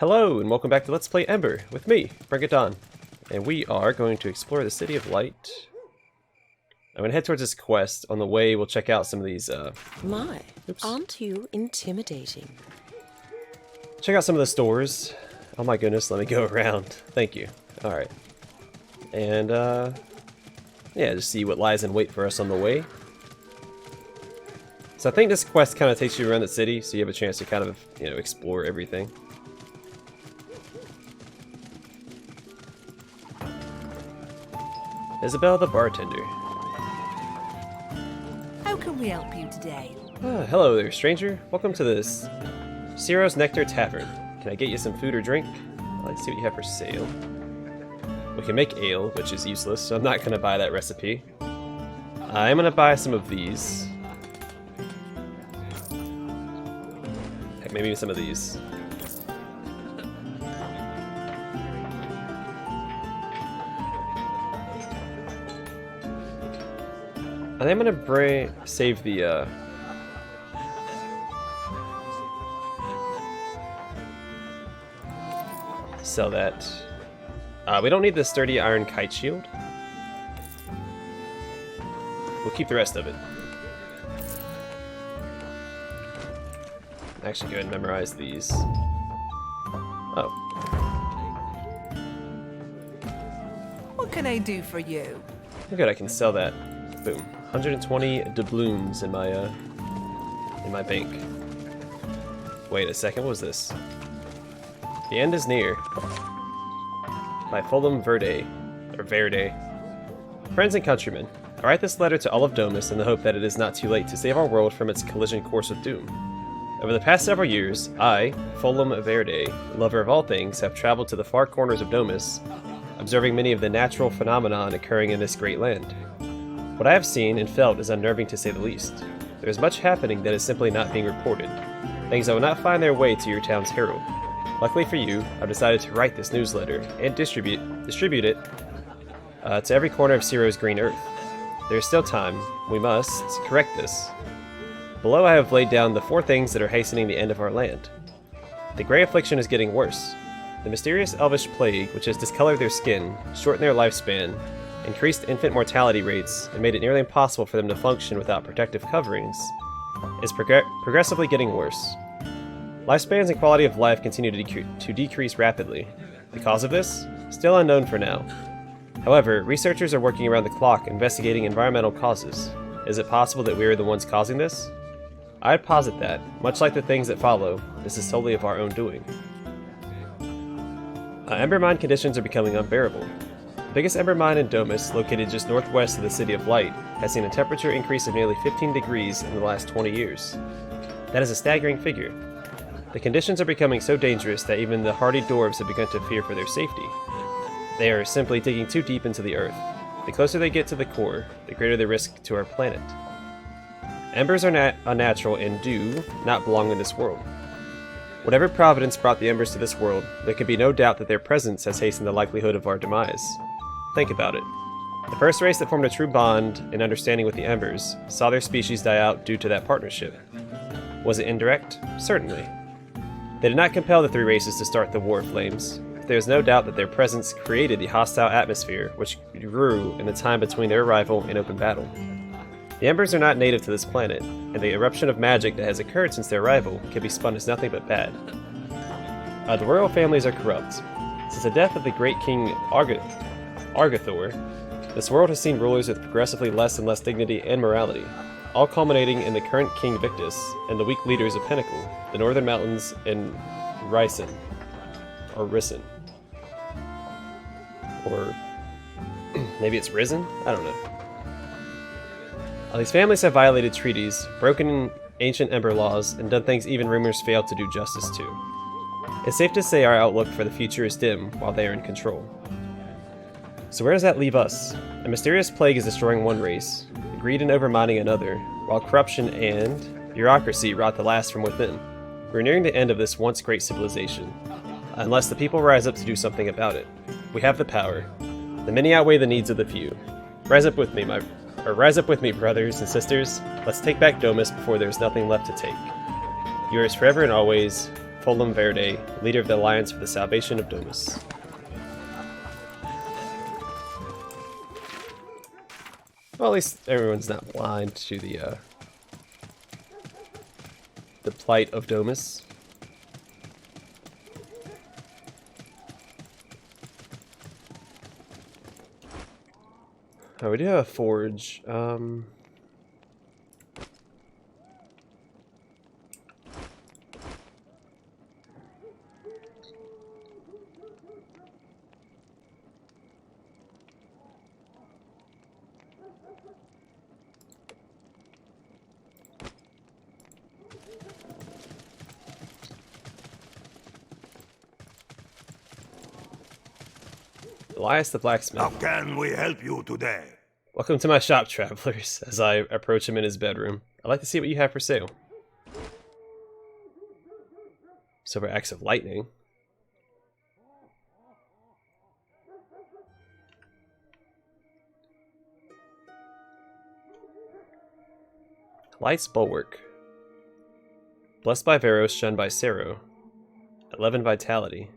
Hello and welcome back to Let's Play Ember with me, BringItDon. And we are going to explore the City of Light. I'm going to head towards this quest. On the way, we'll check out some of these, aren't you intimidating? Check out some of the stores. Oh my goodness, let me go around. Thank you. Alright. And, yeah, just see what lies in wait for us on the way. So I think this quest kind of takes you around the city, so you have a chance to kind of, explore everything. Isabel the bartender. How can we help you today? Hello there, stranger. Welcome to this Ciro's Nectar Tavern. Can I get you some food or drink? Let's see what you have for sale. We can make ale, which is useless, so I'm not going to buy that recipe. I'm going to buy some of these. Heck, maybe some of these. And I'm gonna save the sell that. We don't need the sturdy iron kite shield. We'll keep the rest of it. Actually, go ahead and memorize these. Oh. What can I do for you? Good, I can sell that. Boom. 120 doubloons in my bank. Wait a second, what was this? The end is near. By Fulham Verde. Friends and countrymen, I write this letter to all of Domus in the hope that it is not too late to save our world from its collision course with doom. Over the past several years, I, Fulham Verde, lover of all things, have traveled to the far corners of Domus, observing many of the natural phenomena occurring in this great land. What I have seen and felt is unnerving to say the least. There is much happening that is simply not being reported. Things that will not find their way to your town's herald. Luckily for you, I've decided to write this newsletter and distribute it to every corner of Ciro's green earth. There is still time. We must correct this. Below I have laid down the 4 things that are hastening the end of our land. The Grey Affliction is getting worse. The mysterious elvish plague, which has discolored their skin, shortened their lifespan, increased infant mortality rates, and made it nearly impossible for them to function without protective coverings, is progressively getting worse. Lifespans and quality of life continue to decrease rapidly. The cause of this? Still unknown for now. However, researchers are working around the clock investigating environmental causes. Is it possible that we are the ones causing this? I'd posit that, much like the things that follow, this is solely of our own doing. Ember mine conditions are becoming unbearable. The biggest Ember mine in Domus, located just northwest of the City of Light, has seen a temperature increase of nearly 15 degrees in the last 20 years. That is a staggering figure. The conditions are becoming so dangerous that even the hardy dwarves have begun to fear for their safety. They are simply digging too deep into the earth. The closer they get to the core, the greater the risk to our planet. Embers are unnatural and do not belong in this world. Whatever providence brought the Embers to this world, there can be no doubt that their presence has hastened the likelihood of our demise. Think about it. The first race that formed a true bond and understanding with the Embers saw their species die out due to that partnership. Was it indirect? Certainly. They did not compel the 3 races to start the War of Flames. There is no doubt that their presence created the hostile atmosphere which grew in the time between their arrival and open battle. The Embers are not native to this planet, and the eruption of magic that has occurred since their arrival can be spun as nothing but bad. The royal families are corrupt. Since the death of the great King Argathor, this world has seen rulers with progressively less and less dignity and morality, all culminating in the current King Victus and the weak leaders of Pinnacle, the northern mountains, and Risen. Or Risen. Or maybe it's Risen? I don't know. These families have violated treaties, broken ancient Ember laws, and done things even rumors fail to do justice to. It's safe to say our outlook for the future is dim while they are in control. So where does that leave us? A mysterious plague is destroying one race, greed and overmining another, while corruption and bureaucracy rot the last from within. We're nearing the end of this once great civilization, unless the people rise up to do something about it. We have the power. The many outweigh the needs of the few. Rise up with me, brothers and sisters. Let's take back Domus before there's nothing left to take. Yours forever and always, Fulham Verde, leader of the Alliance for the Salvation of Domus. Well, at least everyone's not blind to the plight of Domus. Oh, we do have a forge. Elias the Blacksmith. How can we help you today? Welcome to my shop, travelers, as I approach him in his bedroom. I'd like to see what you have for sale. Silver Axe of Lightning. Light's Bulwark. Blessed by Veros, shunned by Sero. 11 Vitality.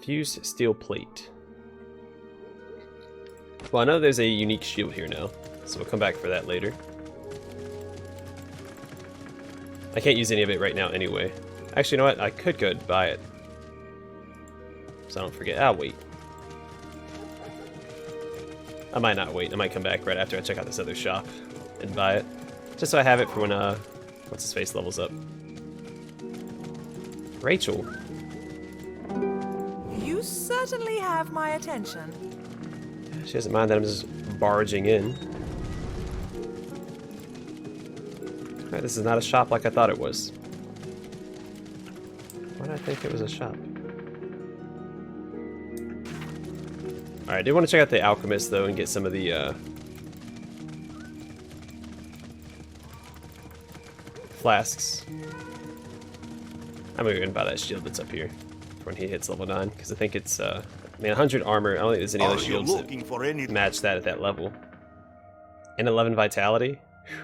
Fused steel plate. Well, I know there's a unique shield here now, so we'll come back for that later. I can't use any of it right now anyway. Actually, you know what? I could go buy it. So I don't forget. I'll wait. I might not wait. I might come back right after I check out this other shop and buy it. Just so I have it for when, what's his face levels up. Rachel. You certainly have my attention. She doesn't mind that I'm just barging in. Alright, this is not a shop like I thought it was. Why did I think it was a shop? Alright, I do want to check out the Alchemist, though, and get some of the, flasks. I'm going to buy that shield that's up here for when he hits level 9, because I think it's, I mean, 100 armor. I don't think there's any other shields that match that at that level. And 11 Vitality? Whew.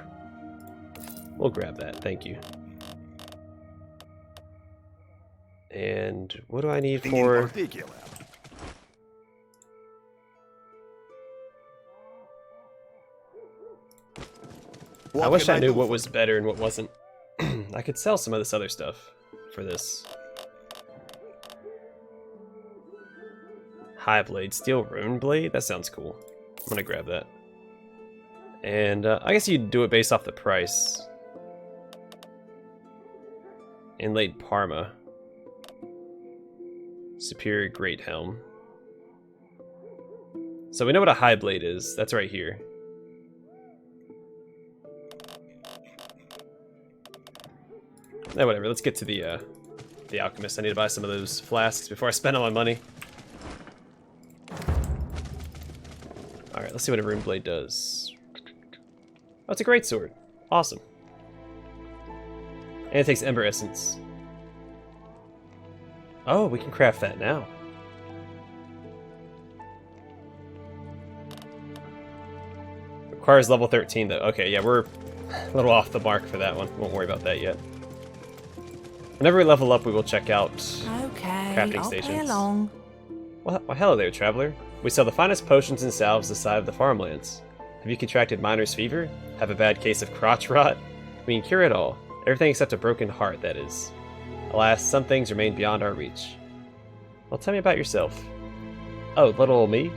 We'll grab that, thank you. And what do I need for... I wish I knew what was better and what wasn't. I could sell some of this other stuff for this. High Blade, Steel Rune Blade? That sounds cool. I'm gonna grab that. And I guess you'd do it based off the price. Inlaid Parma. Superior Great Helm. So we know what a High Blade is. That's right here. Eh, whatever, let's get to the Alchemist. I need to buy some of those flasks before I spend all my money. Alright, let's see what a Rune Blade does. Oh, it's a great sword. Awesome. And it takes Ember Essence. Oh, we can craft that now. Requires level 13 though. Okay, yeah, we're a little off the mark for that one. Won't worry about that yet. Whenever we level up, we will check out crafting stations. Play along. Well, hello there, traveler. We sell the finest potions and salves this side of the farmlands. Have you contracted miner's fever? Have a bad case of crotch rot? We can cure it all. Everything except a broken heart, that is. Alas, some things remain beyond our reach. Well, tell me about yourself. Oh, little old me?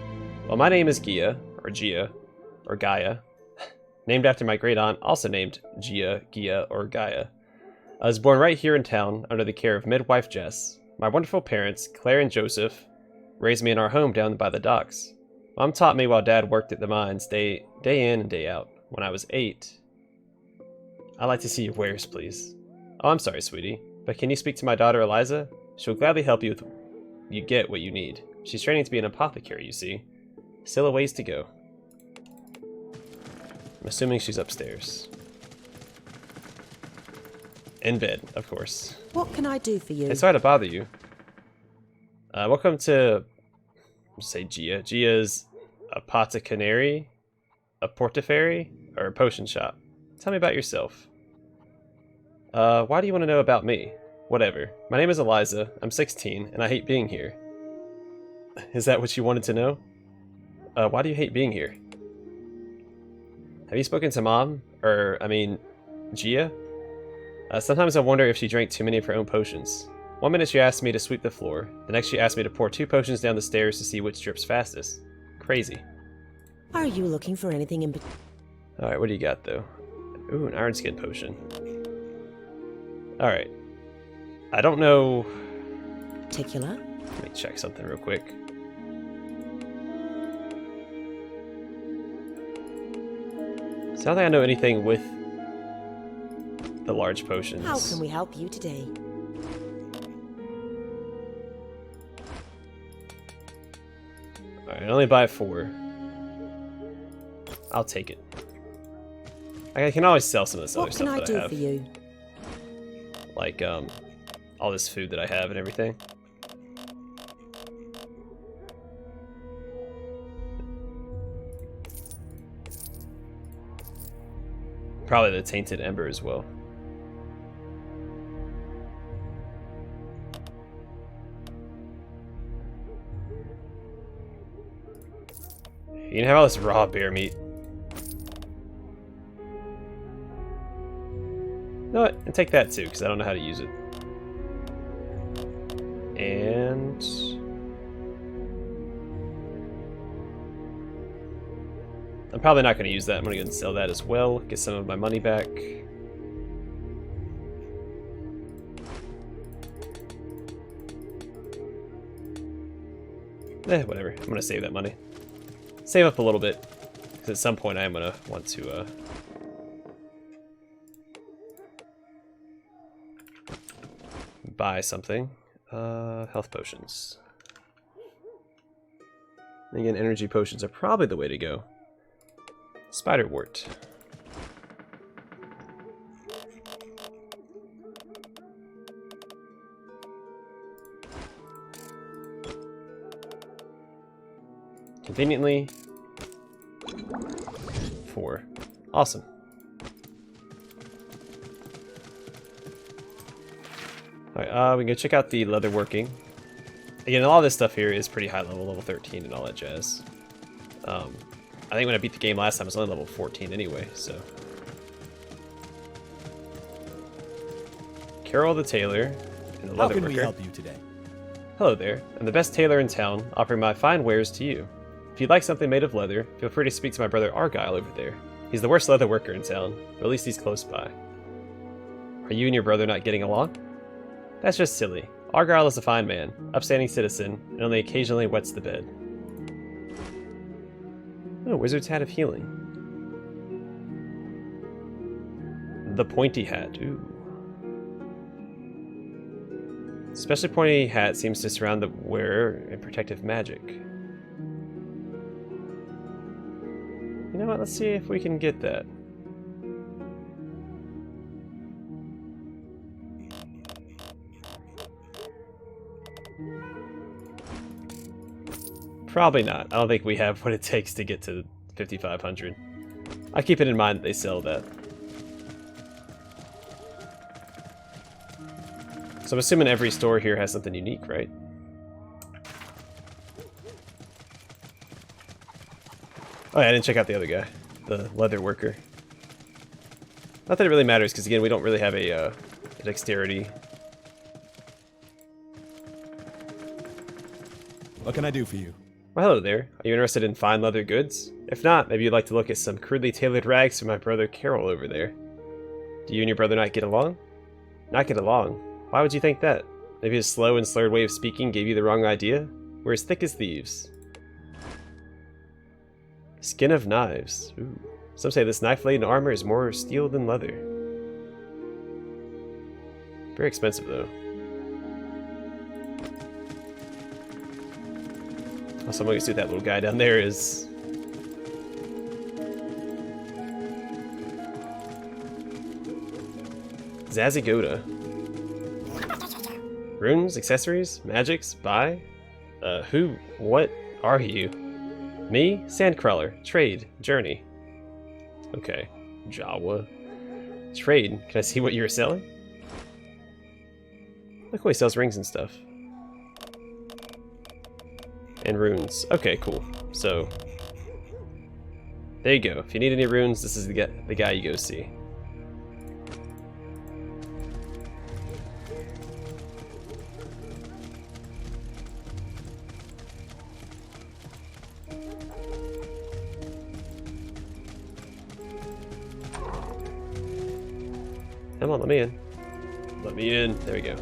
Well, my name is Gia, or Gaia. Named after my great aunt, also named Gia, or Gaia. I was born right here in town, under the care of midwife Jess. My wonderful parents, Claire and Joseph, raised me in our home down by the docks. Mom taught me while Dad worked at the mines, day in and day out. When I was 8... I'd like to see your wares, please. Oh, I'm sorry, sweetie, but can you speak to my daughter, Eliza? She'll gladly help you with you get what you need. She's training to be an apothecary, you see. Still a ways to go. I'm assuming she's upstairs. In bed, of course. What can I do for you? Hey, sorry to bother you. Welcome to, say Gia. Gia's apothecary, a portefeuille, or a potion shop. Tell me about yourself. Why do you want to know about me? Whatever. My name is Eliza. I'm 16, and I hate being here. Is that what you wanted to know? Why do you hate being here? Have you spoken to Mom? Or, I mean, Gia? Sometimes I wonder if she drank too many of her own potions. One minute she asked me to sweep the floor, the next she asked me to pour 2 potions down the stairs to see which drips fastest. Crazy. Are you looking for anything in Alright, what do you got, though? Ooh, an iron skin potion. Alright. I don't know... particular? Let me check something real quick. So I don't think I know anything with the large potions. How can we help you today? Alright, I only buy 4. I'll take it. I can always sell some of this other What stuff can I that do I have. for you? Like, all this food that I have and everything. Probably the tainted ember as well. You can have all this raw bear meat. You know what? And take that too, because I don't know how to use it. And... I'm probably not going to use that. I'm going to go and sell that as well. Get some of my money back. Whatever. I'm going to save that money. Save up a little bit. Because at some point I am going to want to... buy something. Health potions. And again, energy potions are probably the way to go. Spiderwort. Conveniently, 4. Awesome. Alright, we can go check out the leatherworking. Again, a lot of this stuff here is pretty high level, level 13 and all that jazz. I think when I beat the game last time, it was only level 14 anyway, so. Carol the tailor and the leatherworker. How can we help you today? Hello there. I'm the best tailor in town, offering my fine wares to you. If you'd like something made of leather, feel free to speak to my brother Argyle over there. He's the worst leather worker in town, but at least he's close by. Are you and your brother not getting along? That's just silly. Argyle is a fine man, upstanding citizen, and only occasionally wets the bed. Oh, Wizard's Hat of Healing. The Pointy Hat. Ooh. Especially pointy hat seems to surround the wearer in protective magic. You know what? Let's see if we can get that. Probably not. I don't think we have what it takes to get to 5,500. I keep it in mind that they sell that. So I'm assuming every store here has something unique, right? Oh yeah, I didn't check out the other guy, the leather worker. Not that it really matters, because again, we don't really have a dexterity. What can I do for you? Well, hello there. Are you interested in fine leather goods? If not, maybe you'd like to look at some crudely tailored rags from my brother Carol over there. Do you and your brother not get along? Not get along? Why would you think that? Maybe his slow and slurred way of speaking gave you the wrong idea? We're as thick as thieves. Skin of knives. Ooh. Some say this knife-laden armor is more steel than leather. Very expensive, though. Also, I'm going to see what that little guy down there is. Zazigoda. Runes, accessories, magics, buy? Who, what are you? Me? Sandcrawler. Trade. Journey. Okay. Jawa. Trade. Can I see what you're selling? Look, he sells rings and stuff. And runes. Okay, cool. So, there you go. If you need any runes, this is the guy you go see. Come on, let me in. Let me in. There we go.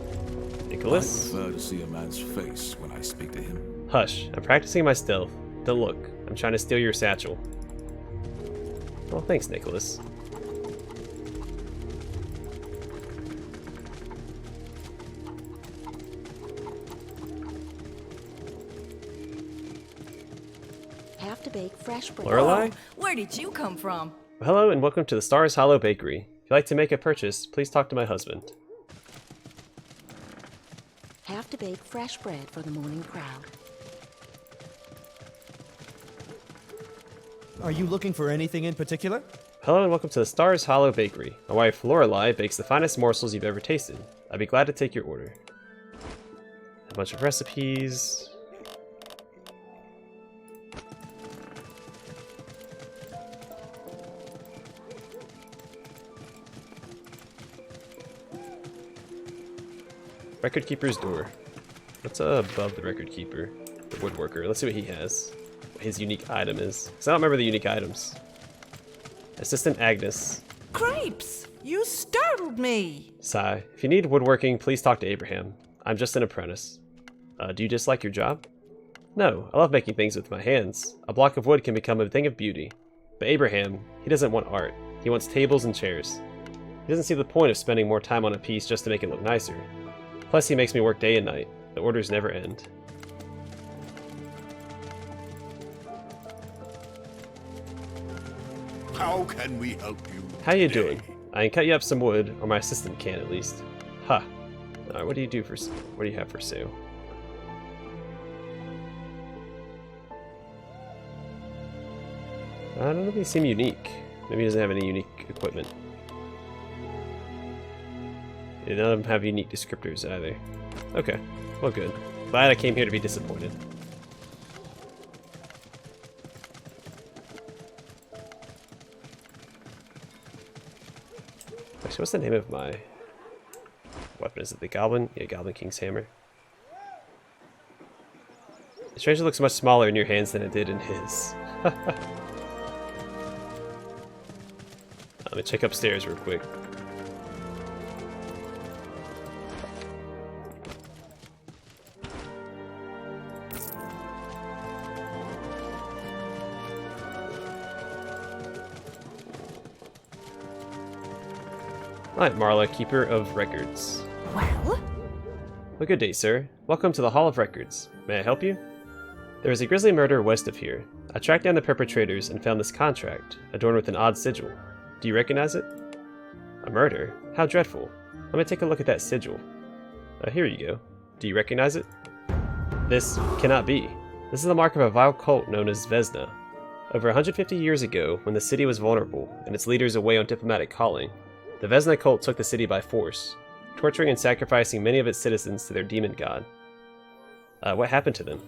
Nicholas? I prefer to see a man's face when I speak to him. Hush. I'm practicing my stealth. Don't look. I'm trying to steal your satchel. Well, thanks, Nicholas. Have to bake fresh bread. Lorelai? Where did you come from? Well, hello and welcome to the Stars Hollow Bakery. If you'd like to make a purchase, please talk to my husband. Have to bake fresh bread for the morning crowd. Are you looking for anything in particular? Hello and welcome to the Stars Hollow Bakery. My wife Lorelai bakes the finest morsels you've ever tasted. I'd be glad to take your order. A bunch of recipes. Record Keeper's door. What's above the Record Keeper? The Woodworker. Let's see what he has. What his unique item is. Because I don't remember the unique items. Assistant Agnes. Crepes! You startled me! Sigh. If you need woodworking, please talk to Abraham. I'm just an apprentice. Do you dislike your job? No, I love making things with my hands. A block of wood can become a thing of beauty. But Abraham, he doesn't want art. He wants tables and chairs. He doesn't see the point of spending more time on a piece just to make it look nicer. Plus, he makes me work day and night. The orders never end. How can we help you? How you today? doing? I can cut you up some wood, or my assistant can at least. Ha! Alright, what do you have for sale? I don't know if they seem unique. Maybe he doesn't have any unique equipment. Yeah, none of them have unique descriptors either. Okay, well good. Glad I came here to be disappointed. Actually, what's the name of my weapon? Is it the Goblin? Yeah, Goblin King's Hammer. It strangely looks much smaller in your hands than it did in his. Let me check upstairs real quick. Alright, Marla, Keeper of Records. Well? Well, good day, sir. Welcome to the Hall of Records. May I help you? There is a grisly murder west of here. I tracked down the perpetrators and found this contract, adorned with an odd sigil. Do you recognize it? A murder? How dreadful. Let me take a look at that sigil. Here you go. Do you recognize it? This cannot be. This is the mark of a vile cult known as Vesna. Over 150 years ago, when the city was vulnerable and its leaders away on diplomatic calling, the Vesna cult took the city by force, torturing and sacrificing many of its citizens to their demon god. What happened to them?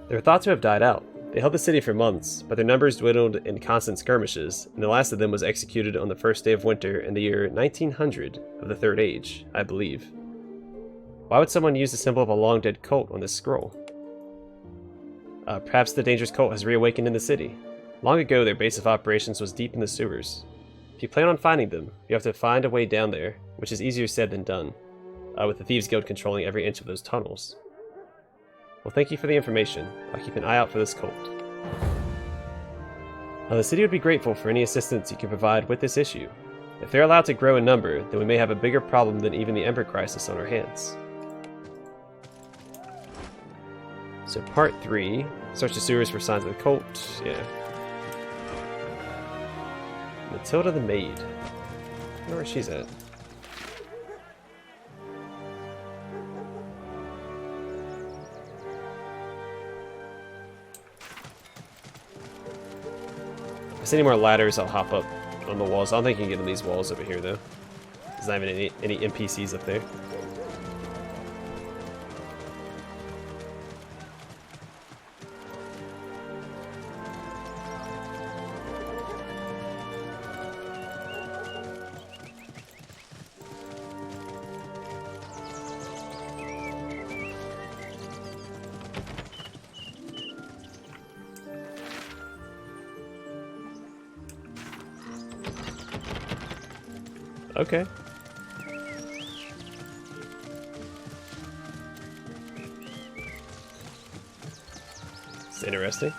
They were thought to have died out. They held the city for months, but their numbers dwindled in constant skirmishes, and the last of them was executed on the first day of winter in the year 1900 of the Third Age, I believe. Why would someone use the symbol of a long-dead cult on this scroll? Perhaps the dangerous cult has reawakened in the city. Long ago, their base of operations was deep in the sewers. If you plan on finding them, you have to find a way down there, which is easier said than done, with the Thieves Guild controlling every inch of those tunnels. Well, thank you for the information. I'll keep an eye out for this cult. The city would be grateful for any assistance you can provide with this issue. If they're allowed to grow in number, then we may have a bigger problem than even the Ember crisis on our hands. So part 3, search the sewers for signs of the cult. Yeah. Matilda the Maid. I wonder where she's at. see any more ladders, I'll hop up on the walls. I don't think you can get on these walls over here, though. There's not even any NPCs up there. Okay. It's interesting.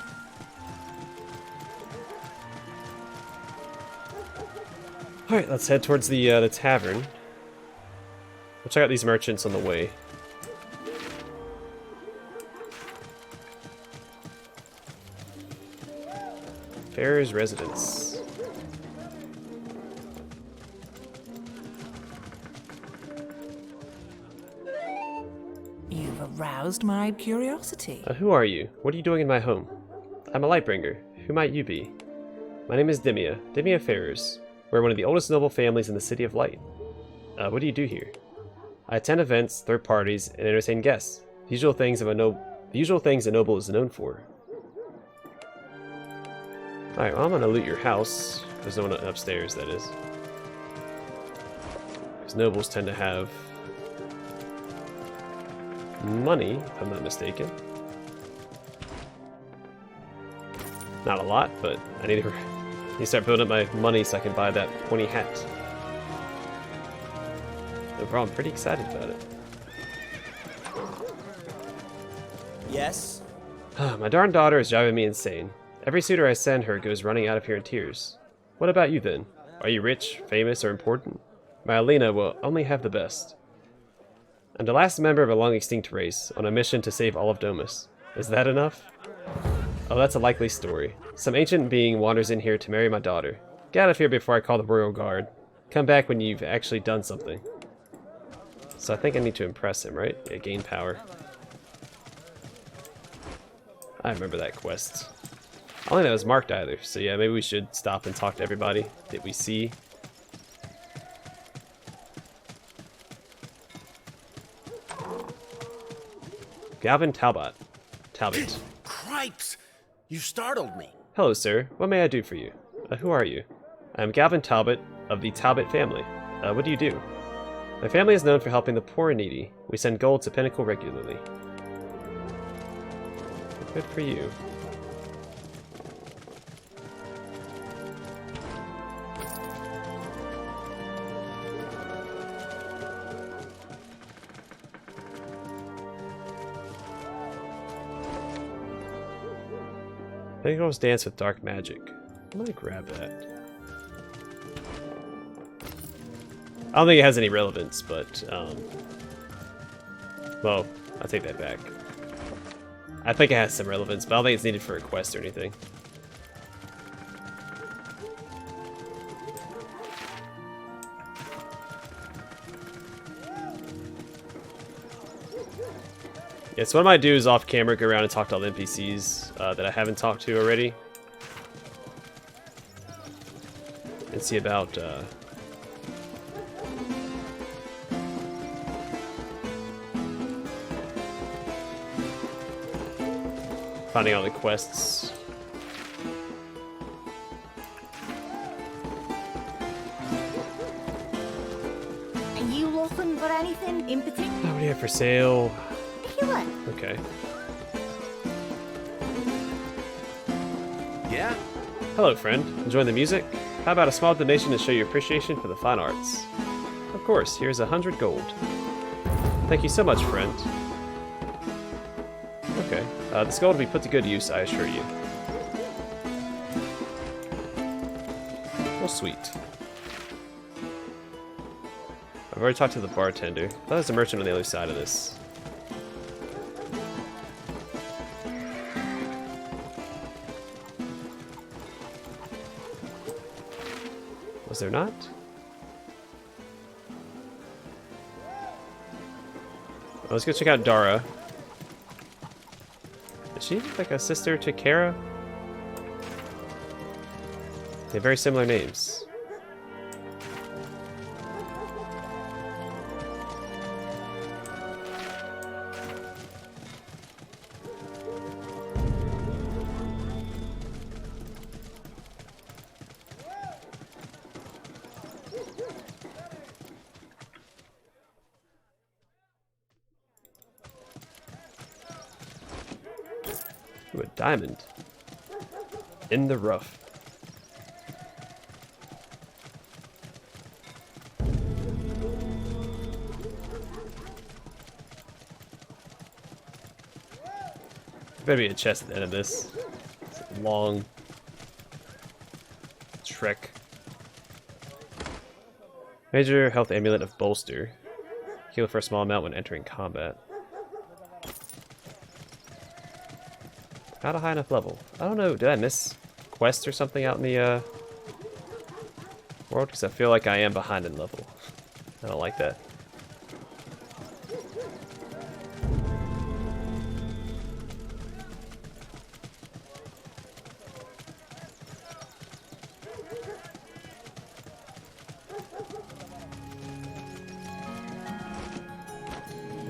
Alright, let's head towards the tavern. We'll check out these merchants on the way. Farrer's residence. You've aroused my curiosity. Who are you? What are you doing in my home? I'm a Lightbringer. Who might you be? My name is Divya Farrers. We're one of the oldest noble families in the City of Light. What do you do here? I attend events, third parties, and entertain guests. The usual things a noble is known for. Alright, well, I'm gonna loot your house. There's no one upstairs, that is. Because nobles tend to have money, if I'm not mistaken. Not a lot, but I need to start building up my money so I can buy that pointy hat. Overall, I'm pretty excited about it. Yes? My darn daughter is driving me insane. Every suitor I send her goes running out of here in tears. What about you then? Are you rich, famous, or important? My Elena will only have the best. I'm the last member of a long-extinct race, on a mission to save all of Domus. Is that enough? Oh, that's a likely story. Some ancient being wanders in here to marry my daughter. Get out of here before I call the royal guard. Come back when you've actually done something. So I think I need to impress him, right? Yeah, gain power. I remember that quest. I don't think that was marked either, so yeah, maybe we should stop and talk to everybody that we see. Gavin Talbot. Cripes! You startled me. Hello, sir. What may I do for you? Who are you? I am Gavin Talbot of the Talbot family. What do you do? My family is known for helping the poor and needy. We send gold to Pinnacle regularly. Good for you. Pinnacle's dance with dark magic. I'm gonna grab that. I don't think it has any relevance, but, well, I'll take that back. I think it has some relevance, but I don't think it's needed for a quest or anything. Yeah, so what I might do is off camera go around and talk to all the NPCs that I haven't talked to already. And see about finding all the quests. Are you looking for anything in particular? Oh, what do you have for sale? Okay. Yeah? Hello, friend. Enjoying the music? How about a small donation to show your appreciation for the fine arts? Of course, here's 100 gold. Thank you so much, friend. Okay. This gold will be put to good use, I assure you. Well, sweet. I've already talked to the bartender. I thought there was a merchant on the other side of this. Was there not? Well, let's go check out Dara. Is she like a sister to Kara? They have very similar names. Ooh, a diamond. In the rough. There better be a chest at the end of this. It's a long trek. Major health amulet of bolster. Heal for a small amount when entering combat. Not a high enough level. I don't know, did I miss quests or something out in the world? Because I feel like I am behind in level. I don't like that.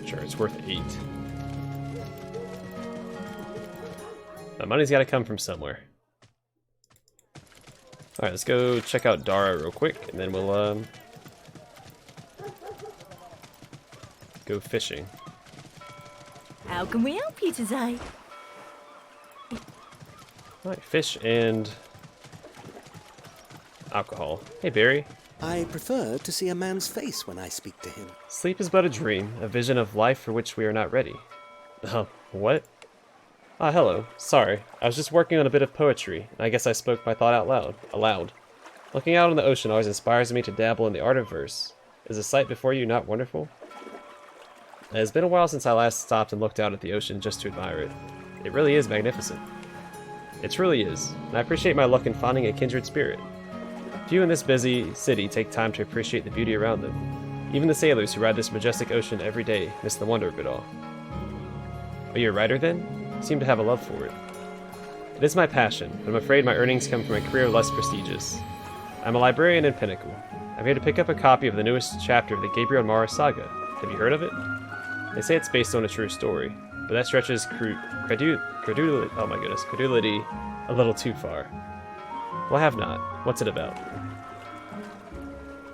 Sure, it's worth 8. The money's gotta come from somewhere. Alright, let's go check out Dara real quick, and then we'll, go fishing. How can we help you today? Alright, fish and alcohol. Hey, Barry. I prefer to see a man's face when I speak to him. Sleep is but a dream, a vision of life for which we are not ready. What? Ah, hello. Sorry. I was just working on a bit of poetry, and I guess I spoke my thought out loud. Looking out on the ocean always inspires me to dabble in the art of verse. Is the sight before you not wonderful? It has been a while since I last stopped and looked out at the ocean just to admire it. It really is magnificent. It truly is, and I appreciate my luck in finding a kindred spirit. Few in this busy city take time to appreciate the beauty around them. Even the sailors who ride this majestic ocean every day miss the wonder of it all. Are you a writer then? You seem to have a love for it. It is my passion, but I'm afraid my earnings come from a career less prestigious. I'm a librarian in Pinnacle. I'm here to pick up a copy of the newest chapter of the Gabriel Mara saga. Have you heard of it? They say it's based on a true story, but that stretches credulity a little too far. Well, I have not. What's it about?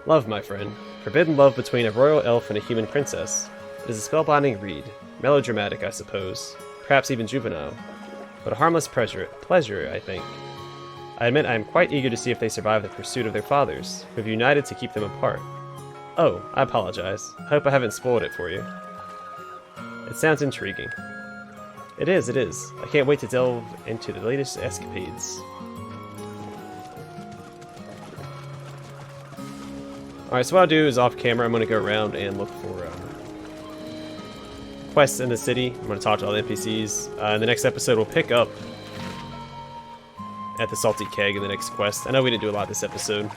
Love, my friend. Forbidden love between a royal elf and a human princess. It is a spellbinding read. Melodramatic, I suppose. Perhaps even juvenile. But a harmless pleasure, I think. I admit I am quite eager to see if they survive the pursuit of their fathers, who have united to keep them apart. Oh, I apologize. I hope I haven't spoiled it for you. It sounds intriguing. It is. I can't wait to delve into the latest escapades. Alright, so what I'll do is off camera, I'm going to go around and look for quests in the city. I'm going to talk to all the NPCs. In the next episode, we'll pick up at the Salty Keg in the next quest. I know we didn't do a lot this episode,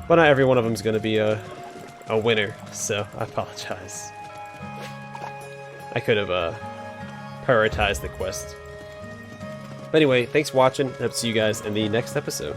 but not every one of them is going to be a winner, so I apologize. I could have prioritized the quest. But anyway, thanks for watching. I hope to see you guys in the next episode.